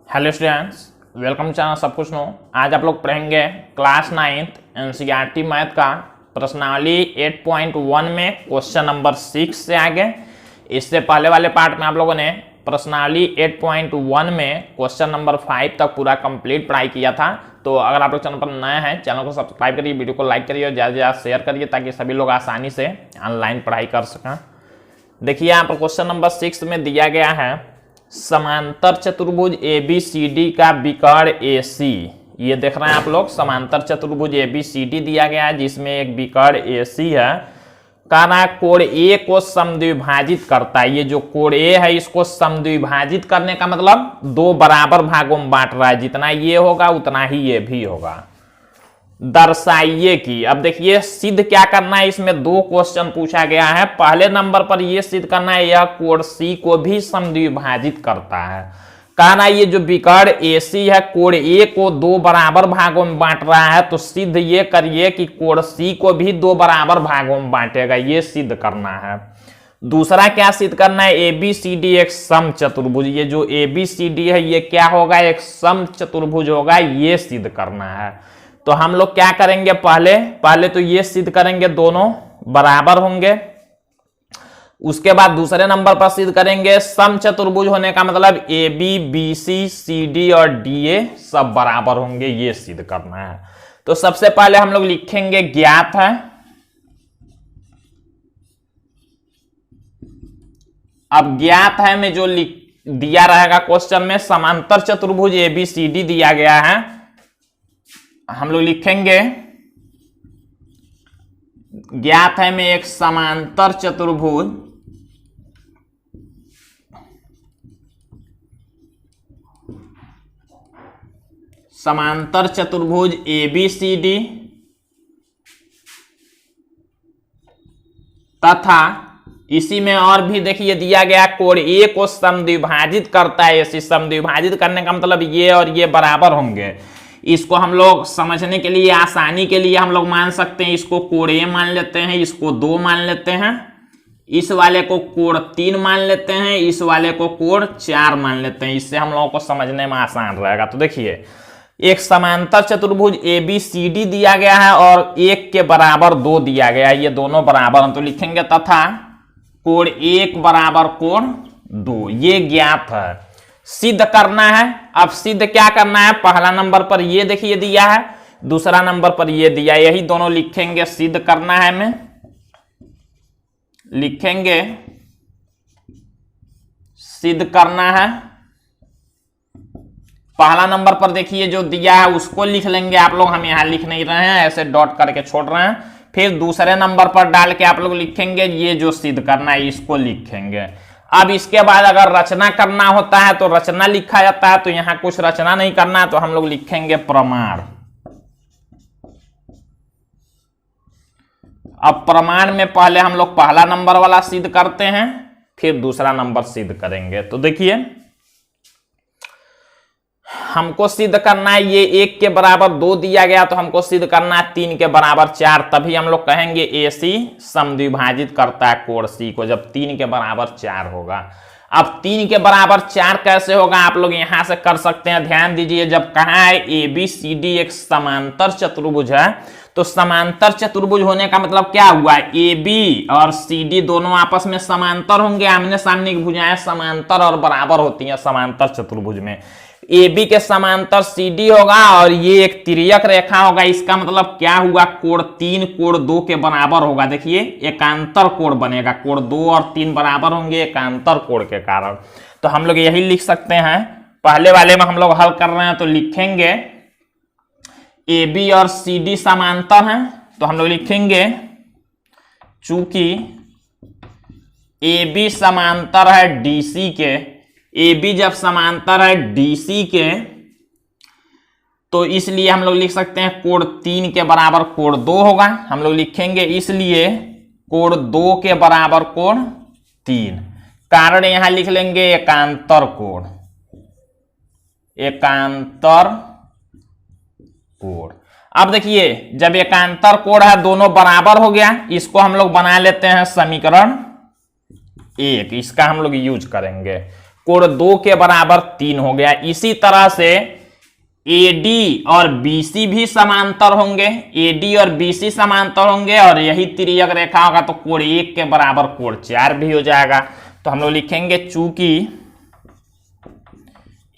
Hello students, welcome channel सब कुछ no. आज आप लोग पढ़ेंगे क्लास 9th एनसीईआरटी मैथ का प्रश्नावली 8.1 में क्वेश्चन नंबर 6 से आगे। इससे पहले वाले पार्ट में आप लोगों ने प्रश्नावली 8.1 में क्वेश्चन नंबर 5 तक पूरा कंप्लीट पढ़ाई किया था। तो अगर आप लोग चैनल पर नए हैं, चैनल को सब्सक्राइब करिए, वीडियो को लाइक करिए और ज़्यादा से ज़्यादा शेयर करिए ताकि सभी लोग आसानी से ऑनलाइन पढ़ाई कर सकें। देखिए यहाँ पर क्वेश्चन नंबर 6 में दिया गया है समांतर चतुर्भुज ABCD का विकर्ण AC। ये देख रहे हैं आप लोग, समांतर चतुर्भुज ABCD दिया गया है जिसमें एक विकर्ण AC है। कहना कोण A को समद्विभाजित करता है। ये जो कोण A है इसको समद्विभाजित करने का मतलब दो बराबर भागों में बांट रहा है, जितना ये होगा उतना ही ये भी होगा। दर्शाइए कि, अब देखिए सिद्ध क्या करना है, इसमें दो क्वेश्चन पूछा गया है। पहले नंबर पर यह सिद्ध करना है यह कोण C को भी समद्विभाजित करता है। कहना ये जो विकर्ण AC है कोण A को दो बराबर भागों में बांट रहा है, तो सिद्ध ये करिए कि कोण C को भी दो बराबर भागों में बांटेगा। ये सिद्ध करना है। दूसरा क्या सिद्ध करना है, ABCD एक सम चतुर्भुज। ये जो ABCD है ये क्या होगा, एक सम चतुर्भुज होगा। ये सिद्ध करना है। तो हम लोग क्या करेंगे, पहले तो ये सिद्ध करेंगे दोनों बराबर होंगे। उसके बाद दूसरे नंबर पर सिद्ध करेंगे सम चतुर्भुज होने का मतलब AB BC CD और DA सब बराबर होंगे। ये सिद्ध करना है। तो सबसे पहले हम लोग लिखेंगे ज्ञात है। अब ज्ञात है में जो दिया रहेगा क्वेश्चन में समांतर चतुर्भुज ABCD दिया गया है, हम लोग लिखेंगे ज्ञात है में एक समांतर चतुर्भुज ABCD तथा इसी में और भी देखिए दिया गया कोण A को समद्विभाजित करता है। ऐसी समद्विभाजित करने का मतलब ये और ये बराबर होंगे। इसको हम लोग समझने के लिए, आसानी के लिए हम लोग मान सकते हैं, इसको कोण A मान लेते हैं, इसको 2 मान लेते हैं, इस वाले को कोण 3 मान लेते हैं, इस वाले को कोण 4 मान लेते हैं। इससे हम लोगों को समझने में आसान रहेगा। तो देखिए एक समांतर चतुर्भुज ABCD दिया गया है और 1 के बराबर 2 दिया गया है। ये दोनों बराबर हैं तो लिखेंगे तथा कोण 1 बराबर कोण 2। ये ज्ञात है। सिद्ध करना है। अब सिद्ध क्या करना है, पहला नंबर पर ये देखिए दिया है, दूसरा नंबर पर ये दिया, यही दोनों लिखेंगे। सिद्ध करना है हमें, लिखेंगे सिद्ध करना है। पहला नंबर पर देखिए जो दिया है उसको लिख लेंगे आप लोग, हम यहां लिख नहीं रहे हैं, ऐसे डॉट करके छोड़ रहे हैं। फिर दूसरे नंबर पर डाल के आप लोग लिखेंगे ये जो सिद्ध करना है इसको लिखेंगे। अब इसके बाद अगर रचना करना होता है तो रचना लिखा जाता है, तो यहां कुछ रचना नहीं करना है तो हम लोग लिखेंगे प्रमाण। अब प्रमाण में पहले हम लोग पहला नंबर वाला सिद्ध करते हैं, फिर दूसरा नंबर सिद्ध करेंगे। तो देखिए हमको सिद्ध करना है ये 1 के बराबर 2 दिया गया, तो हमको सिद्ध करना है 3 के बराबर 4, तभी हम लोग कहेंगे AC समद्विभाजित करता है कोण C को, जब 3 के बराबर 4 होगा। अब 3 के बराबर 4 कैसे होगा, आप लोग यहां से कर सकते हैं। ध्यान दीजिए, जब कहा है ABCD एक समांतर चतुर्भुज है, तो समांतर चतुर्भुज होने का मतलब क्या हुआ, AB और CD दोनों आपस में समांतर होंगे। आमने सामने की भुजाएं समांतर और बराबर होती हैं समांतर चतुर्भुज में। AB के समांतर CD होगा और ये एक तिर्यक रेखा होगा। इसका मतलब क्या हुआ, कोण 3 कोण 2 के बराबर होगा। देखिए एकांतर कोण बनेगा, कोण 2 और 3 बराबर होंगे एकांतर कोण के कारण। तो हम लोग यही लिख सकते हैं। पहले वाले में हम लोग हल कर रहे हैं तो लिखेंगे AB और CD समांतर हैं, तो हम लोग लिखेंगे चूंकि AB समांतर है DC के, AB जब समांतर है DC के, तो इसलिए हम लोग लिख सकते हैं कोण 3 के बराबर कोण 2 होगा। हम लोग लिखेंगे इसलिए कोण 2 के बराबर कोण 3। कारण यहां लिख लेंगे एकांतर कोण, एकांतर कोण। अब देखिए जब एकांतर कोण है दोनों बराबर हो गया, इसको हम लोग बना लेते हैं समीकरण 1। इसका हम लोग यूज करेंगे। कोण 2 के बराबर 3 हो गया। इसी तरह से AD और BC भी समांतर होंगे, AD और BC समांतर होंगे और यही तिर्यक रेखा होगा तो कोण 1 के बराबर कोण 4 भी हो जाएगा। तो हम लोग लिखेंगे चूंकि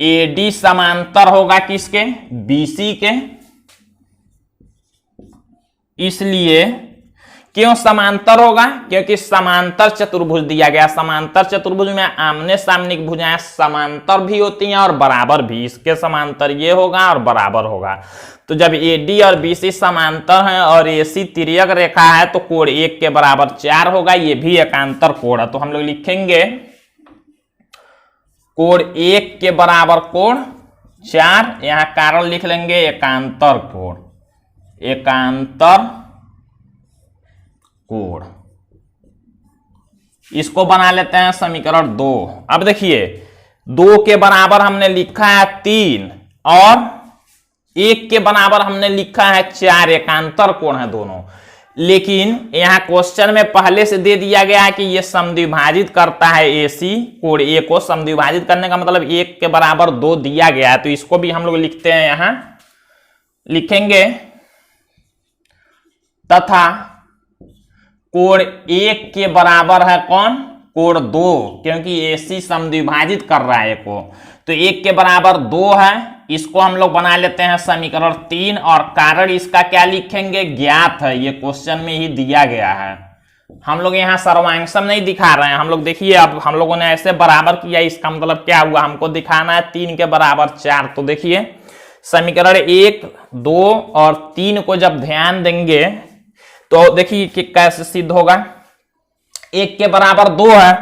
AD समांतर होगा किसके, BC के, इसलिए क्यों समांतर होगा, क्योंकि समांतर चतुर्भुज दिया गया। समांतर चतुर्भुज में आमने सामने की भुजाएं समांतर भी होती हैं और बराबर भी। इसके समांतर ये होगा और बराबर होगा। तो जब AD और BC समांतर हैं और AC तिर्यक रेखा है तो कोण 1 के बराबर 4 होगा। ये भी एकांतर कोण है। तो हम लोग लिखेंगे कोण 1 के बराबर कोण 4, यहां कारण लिख लेंगे एकांतर कोण, एकांतर कोण। इसको बना लेते हैं समीकरण 2। अब देखिए 2 के बराबर हमने लिखा है 3 और 1 के बराबर हमने लिखा है 4, एकांतर कोण है दोनों। लेकिन यहां क्वेश्चन में पहले से दे दिया गया है कि यह समद्विभाजित करता है AC कोण A को। समद्विभाजित करने का मतलब 1 के बराबर 2 दिया गया है। तो इसको भी हम लोग लिखते हैं, यहां लिखेंगे तथा कोण 1 के बराबर है कौन, कोण 2, क्योंकि AC समद्विभाजित कर रहा है को। तो 1 के बराबर 2 है। इसको हम लोग बना लेते हैं समीकरण 3 और कारण इसका क्या लिखेंगे, ज्ञात है। ये क्वेश्चन में ही दिया गया है। हम लोग यहाँ सर्वांशम नहीं दिखा रहे हैं। हम लोग देखिए अब हम लोगों ने ऐसे बराबर किया, इसका मतलब क्या हुआ, हमको दिखाना है 3 के बराबर 4। तो देखिए समीकरण 1, 2 और 3 को जब ध्यान देंगे तो देखिए कि कैसे सिद्ध होगा। 1 के बराबर 2 है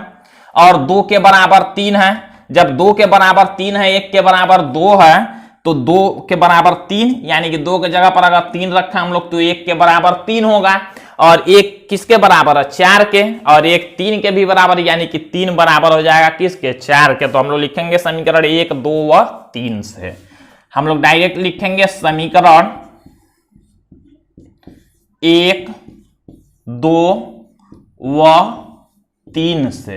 और 2 के बराबर 3 है। जब 2 के बराबर 3 है, 1 के बराबर 2 है, तो 2 के बराबर 3, यानी कि 2 की जगह पर अगर 3 रखा हम लोग तो 1 के बराबर 3 होगा। और 1 किसके बराबर है, 4 के, और 1 3 के भी बराबर, यानी कि 3 बराबर हो जाएगा किसके, 4 के। तो हम लोग लिखेंगे समीकरण 1, 2 व 3 से हम लोग डायरेक्ट लिखेंगे समीकरण 1, 2 व 3 से।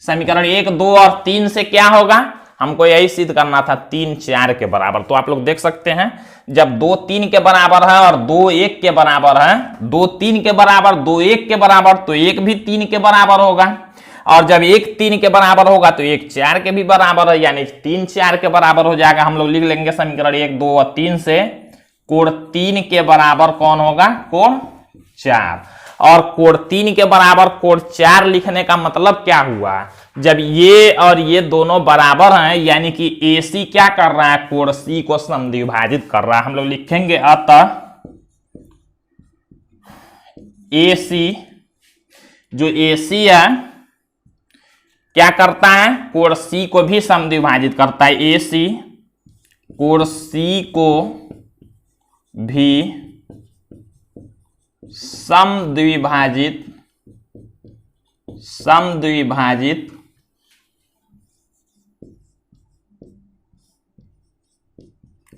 समीकरण 1, 2 और 3 से क्या होगा, हमको यही सिद्ध करना था 3 4 के बराबर। तो आप लोग देख सकते हैं जब 2 3 के बराबर है और 2 1 के बराबर है, 2 3 के बराबर 2 1 के बराबर, तो 1 भी 3 के बराबर होगा। और जब 1 3 के बराबर होगा तो 1 4 के भी बराबर है, यानी 3 4 के बराबर हो जाएगा। हम लोग लिख लेंगे समीकरण 1, 2 और 3 से कोण 3 के बराबर कौन होगा, कोण 4। और कोण 3 के बराबर कोण 4 लिखने का मतलब क्या हुआ, जब ये और ये दोनों बराबर हैं, यानी कि AC क्या कर रहा है, कोण C को समद्विभाजित कर रहा है। हम लोग लिखेंगे अतः AC, जो AC है क्या करता है, कोण C को भी समद्विभाजित करता है। AC कोण C को भी समद्विभाजित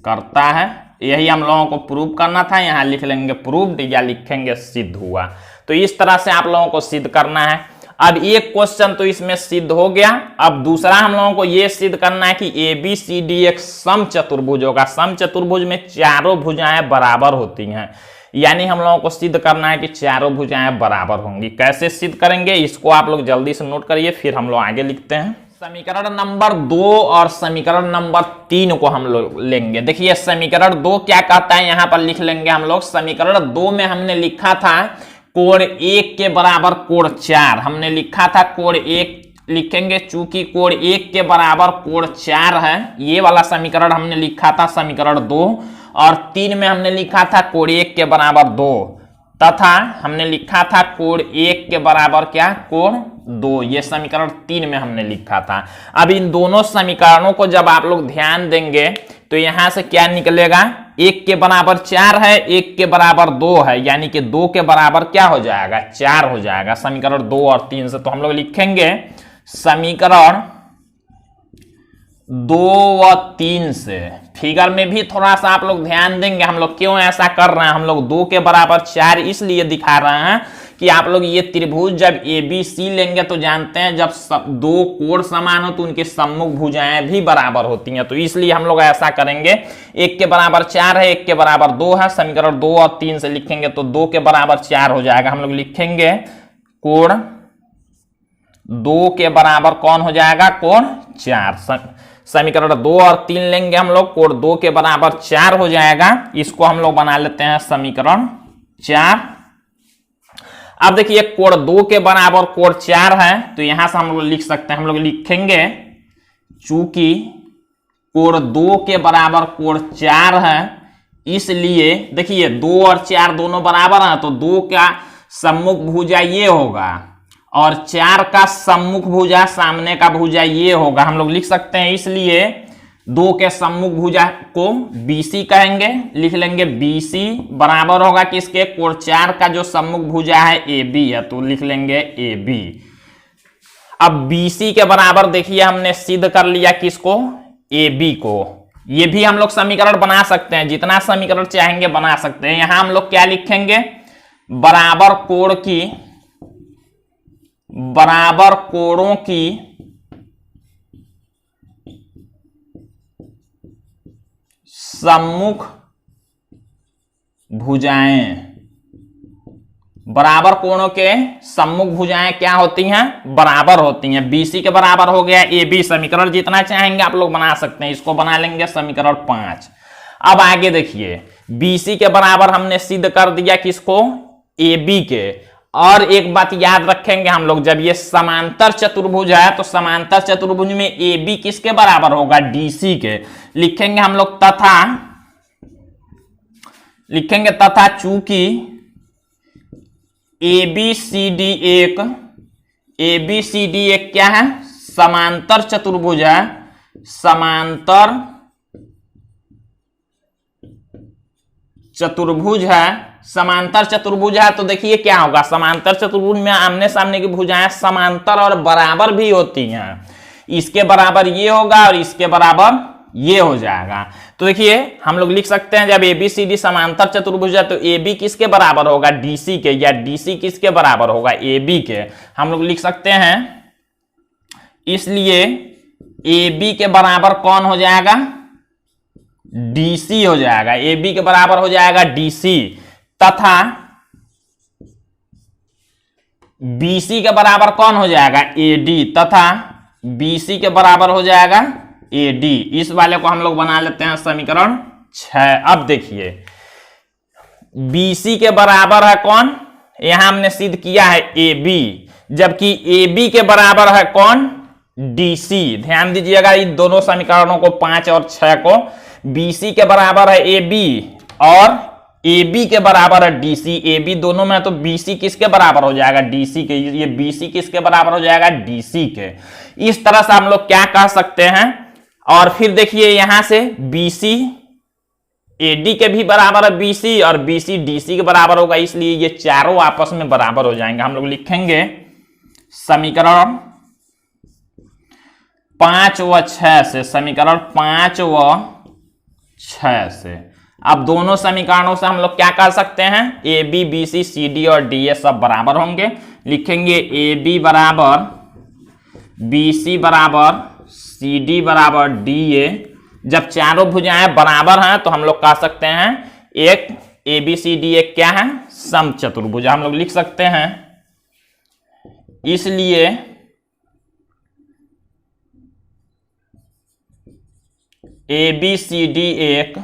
करता है। यही हम लोगों को प्रूव करना था। यहां लिख लेंगे प्रूव्ड या लिखेंगे सिद्ध हुआ। तो इस तरह से आप लोगों को सिद्ध करना है। अब एक क्वेश्चन तो इसमें सिद्ध हो गया। अब दूसरा हम लोगों को यह सिद्ध करना है कि ABCD एक समचतुर्भुज होगा। समचतुर्भुज में चारों भुजाएं बराबर होती हैं, यानी हम लोगों को सिद्ध करना है कि चारों भुजाएं बराबर होंगी। कैसे सिद्ध करेंगे इसको आप लोग जल्दी से नोट करिए, फिर हम लोग आगे लिखते हैं। समीकरण नंबर 2 और समीकरण नंबर 3 को हम लोग लेंगे। देखिए समीकरण 2 क्या कहता है, यहां पर लिख लेंगे हम लोग। समीकरण 2 में हमने लिखा था कोण 1 के बराबर कोण 4, हमने लिखा था कोण 1 लिखेंगे, चूंकि कोण 1 के बराबर कोण 4 है। ये वाला समीकरण हमने लिखा था समीकरण 2। और 3 में हमने लिखा था कोण 1 के बराबर 2, तथा हमने लिखा था कोण 1 के बराबर क्या, कोण 2। ये समीकरण 3 में हमने लिखा था। अब इन दोनों समीकरणों को जब आप लोग ध्यान देंगे तो यहां से क्या निकलेगा, 1 के बराबर 4 है, 1 के बराबर 2 है, यानी कि 2 के बराबर क्या हो जाएगा, 4 हो जाएगा समीकरण 2 और 3 से। तो हम लोग लिखेंगे समीकरण 2 व 3 से। फिगर में भी थोड़ा सा आप लोग ध्यान देंगे, हम लोग क्यों ऐसा कर रहे हैं, हम लोग 2 के बराबर 4 इसलिए दिखा रहे हैं कि आप लोग ये त्रिभुज जब ABC लेंगे तो जानते हैं जब दो कोण समान हो तो उनके सम्मुख भुजाएं भी बराबर होती हैं, तो इसलिए हम लोग ऐसा करेंगे। 1 के बराबर 4 है, 1 के बराबर 2 है, समीकरण 2 और 3 से लिखेंगे तो 2 के बराबर 4 हो जाएगा। हम लोग लिखेंगे कोण 2 के बराबर कौन हो जाएगा, कोण 4। समीकरण 2 और 3 लेंगे हम लोग, कोण 2 के बराबर 4 हो जाएगा। इसको हम लोग बना लेते हैं समीकरण 4। अब देखिए कोण 2 के बराबर कोण 4 है तो यहां से हम लोग लिख सकते हैं, हम लोग लिखेंगे चूंकि कोण 2 के बराबर कोण 4 है इसलिए देखिए 2 और 4 दोनों बराबर हैं तो 2 का सम्मुख भुजा ये होगा और 4 का सम्मुख भुजा सामने का भुजा ये होगा। हम लोग लिख सकते हैं इसलिए 2 के सम्मुख भुजा को BC कहेंगे, लिख लेंगे BC बराबर होगा किसके, कोण 4 का जो सम्मुख भुजा है AB है तो लिख लेंगे AB। अब BC के बराबर देखिए हमने सिद्ध कर लिया किसको, AB को। ये भी हम लोग समीकरण बना सकते हैं, जितना समीकरण चाहेंगे बना सकते हैं। यहां हम लोग क्या लिखेंगे, बराबर कोणों की सम्मुख भुजाएं, बराबर कोणों के सम्मुख भुजाएं क्या होती हैं, बराबर होती हैं। BC के बराबर हो गया AB, समीकरण जितना चाहेंगे आप लोग बना सकते हैं। इसको बना लेंगे समीकरण 5। अब आगे देखिए BC के बराबर हमने सिद्ध कर दिया किसको, AB के। और एक बात याद रखेंगे हम लोग, जब ये समांतर चतुर्भुज है तो समांतर चतुर्भुज में AB किसके बराबर होगा, DC के। लिखेंगे हम लोग तथा चूंकि ABCD एक क्या है, समांतर चतुर्भुज है, समांतर चतुर्भुज है तो देखिए क्या होगा, समांतर चतुर्भुज में आमने सामने की भुजाएं समांतर और बराबर भी होती हैं। इसके बराबर ये होगा और इसके बराबर ये हो जाएगा। तो देखिए हम लोग लिख सकते हैं जब ABCD समांतर चतुर्भुज है तो AB किसके बराबर होगा, DC के, या DC किसके बराबर होगा, AB के। हम लोग लिख सकते हैं इसलिए AB के बराबर कौन हो जाएगा, DC हो जाएगा। AB के बराबर हो जाएगा DC तथा BC के बराबर कौन हो जाएगा, AD तथा BC के बराबर हो जाएगा AD। इस वाले को हम लोग बना लेते हैं समीकरण 6। अब देखिए BC के बराबर है कौन, यहां हमने सिद्ध किया है AB, जबकि AB के बराबर है कौन, DC। ध्यान दीजिएगा इन दोनों समीकरणों को 5 और 6 को। BC के बराबर है AB और AB के बराबर है DC। AB दोनों में तो BC किसके बराबर हो जाएगा, DC के। ये BC किसके बराबर हो जाएगा, DC के। इस तरह से हम लोग क्या कह सकते हैं। और फिर देखिए यहां से BC AD के भी बराबर है BC और BC DC के बराबर होगा, इसलिए ये चारों आपस में बराबर हो जाएंगे। हम लोग लिखेंगे समीकरण 5 व 6 से, समीकरण 5 व 6 से। अब दोनों समीकरणों से हम लोग क्या कर सकते हैं, AB BC CD और DA सब बराबर होंगे। लिखेंगे AB बराबर BC बराबर CD बराबर DA। जब चारों भुजाएं बराबर हैं तो हम लोग कह सकते हैं एक ABCD एक क्या है, समचतुर्भुज। हम लोग लिख सकते हैं इसलिए ABCD एक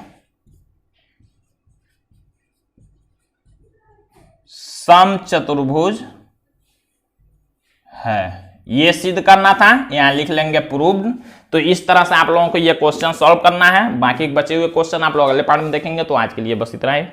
समचतुर्भुज है। ये सिद्ध करना था, यहां लिख लेंगे प्रूव्ड। तो इस तरह से आप लोगों को ये क्वेश्चन सॉल्व करना है। बाकी बचे हुए क्वेश्चन आप लोग अगले पार्ट में देखेंगे। तो आज के लिए बस इतना ही।